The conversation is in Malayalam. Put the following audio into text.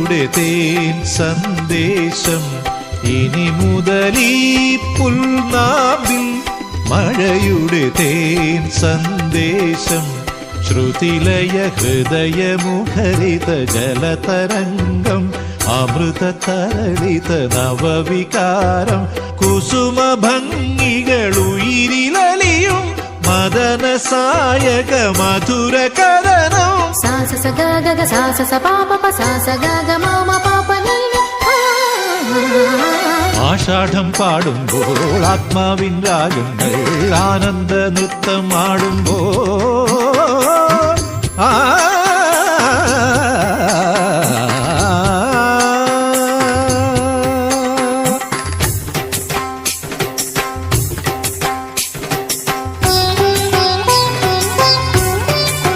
മഴയുടെ തേൻ സന്ദേശം ഇനി മുതലീ പുൽനാമ്പിൽ മഴയുടെ തേൻ സന്ദേശം ശ്രുതിലയ ഹൃദയമുഖരിത ജലതരംഗം അമൃതതരളിത നവവികാരം കുസുമഭംഗികളുയിരിലലിയും മദന സായക മധുര കഥനം ആഷാഢം പാടുമ്പോൾ ആത്മാവിൻ രാഗങ്ങൾ ആനന്ദ നൃത്തം ആടുമ്പോൾ